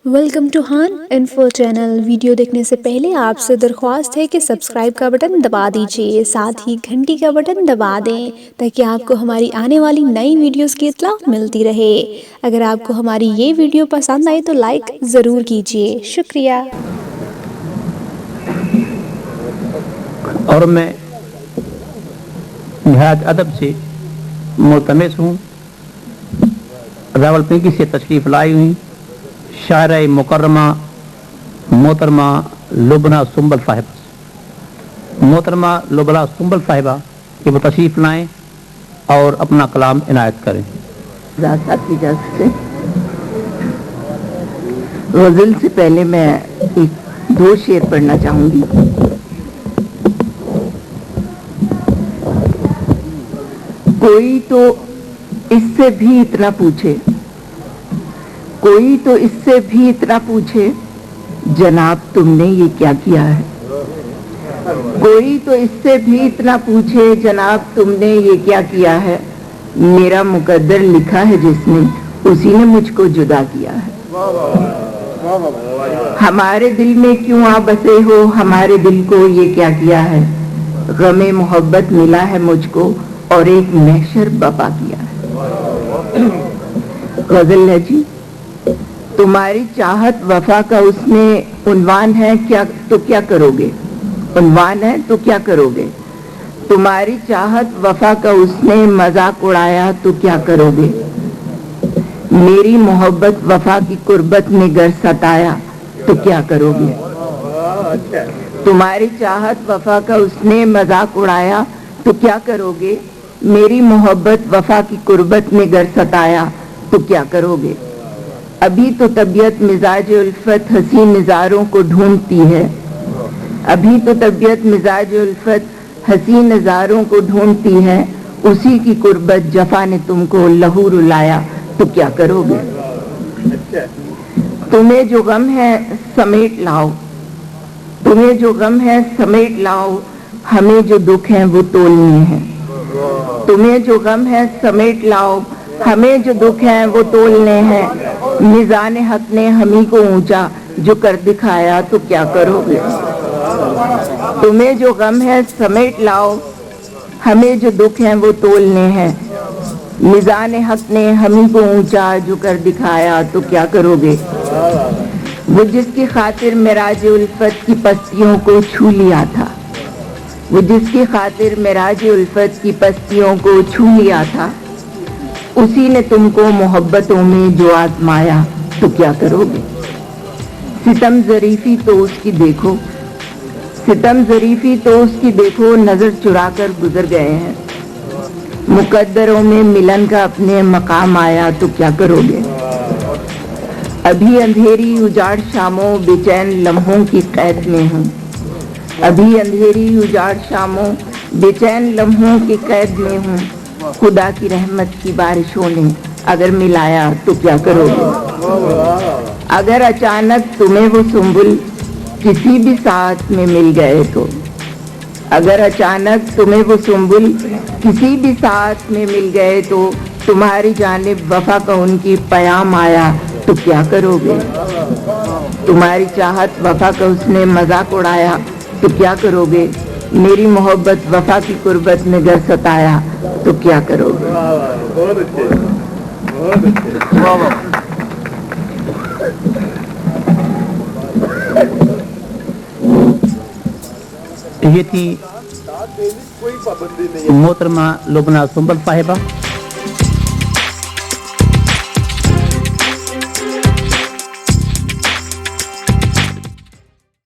Welcome to ہان info channel. Video دیکھنے سے پہلے آپ سے درخواست ہے کہ سبسکرائب کا بٹن دبا دیجیے، ساتھ ہی گھنٹی کا بٹن دبا دیں تاکہ آپ کو ہماری آنے والی نئی ویڈیوز کی اطلاع ملتی رہے۔ اگر آپ کو ہماری یہ ویڈیو پسند آئے تو لائک ضرور کیجیے، شکریہ۔ اور میں نہایت ادب سے ملتمس ہوں راولپنڈی سے تشریف لائی ہوئی شاعرہ مکرمہ محترمہ لبنہ سنبل صاحبہ سے۔ محترمہ لبنہ سنبل صاحبہ کہ وہ تشریف لائیں اور اپنا کلام عنایت کریں۔ صاحب کی اجازت سے غزل سے پہلے میں دو شعر پڑھنا چاہوں گی۔ کوئی تو اس سے بھی اتنا پوچھے، کوئی تو اس سے بھی اتنا پوچھے، جناب تم نے یہ کیا کیا ہے۔ کوئی تو اس سے بھی اتنا پوچھے، جناب تم نے یہ کیا کیا ہے۔ میرا مقدر لکھا ہے جس نے، اسی نے مجھ کو جدا کیا ہے۔ ہمارے دل میں کیوں آ بسے ہو، ہمارے دل کو یہ کیا کیا ہے۔ غم محبت ملا ہے مجھ کو اور ایک محشر بپا کیا ہے۔ غزل ہے جی۔ تمہاری چاہت وفا کا اس میں عنوان ہے کیا تو کیا کرو گے، عنوان ہے تو کیا کرو گے۔ تمہاری چاہت وفا کا اس نے مذاق اڑایا تو کیا کرو گے۔ میری محبت وفا کی قربت نے گر ستایا تو کیا کرو گے۔ تمہاری چاہت وفا کا اس نے مذاق اڑایا تو کیا کرو گے۔ میری محبت وفا کی قربت نے گر ستایا تو کیا کرو گے۔ ابھی تو طبیعت مزاج الفت حسین نظاروں کو ڈھونڈتی ہے، ابھی تو طبیعت مزاج الفت حسین نظاروں کو ڈھونڈتی ہے، اسی کی قربت جفا نے تم کو لہو رلایا تو کیا کرو گے۔ تمہیں جو غم ہے سمیٹ لاؤ، تمہیں جو غم ہے سمیٹ لاؤ، ہمیں جو دکھ ہیں وہ تولنے ہیں۔ تمہیں جو غم ہے سمیٹ لاؤ، ہمیں جو دکھ ہیں وہ تولنے ہیں۔ میزان حق نے ہمیں کو اونچا جو کر دکھایا تو کیا کرو گے۔ تمہیں جو غم ہے سمیٹ لاؤ، ہمیں جو دکھ ہیں وہ تولنے ہیں۔ میزان حق نے ہمیں کو اونچا جو کر دکھایا تو کیا کرو گے۔ وہ جس کی خاطر معراج الفت کی پستیوں کو چھو لیا تھا، وہ جس کی خاطر معراج الفت کی پستیوں کو چھو لیا تھا، اسی نے تم کو محبتوں میں جو آزمایا تو کیا کرو گے۔ ستم ظریفی تو اس کی دیکھو، ستم ظریفی تو اس کی دیکھو، نظر چرا کر گزر گئے ہیں۔ مقدروں میں ملن کا اپنے مقام آیا تو کیا کرو گے۔ ابھی اندھیری اجاڑ شاموں بے چین لمحوں کی قید میں ہوں، ابھی اندھیری اجاڑ شاموں بے چین لمحوں کی قید میں ہوں۔ خدا کی رحمت کی بارشوں نے اگر ملایا تو کیا کرو گے۔ اگر اچانک تمہیں وہ سنبل کسی بھی ساتھ میں مل گئے تو، اگر اچانک تمہیں وہ سنبل کسی بھی ساتھ میں مل گئے تو، تمہاری جانب وفا کا ان کی پیام آیا تو کیا کرو گے۔ تمہاری چاہت وفا کا اس نے مذاق اڑایا تو کیا کرو گے۔ میری محبت وفا کی قربت میں گر ستایا تو کیا کرو گے۔ یہ تھی محترمہ لبنہ سنبل صاحبہ۔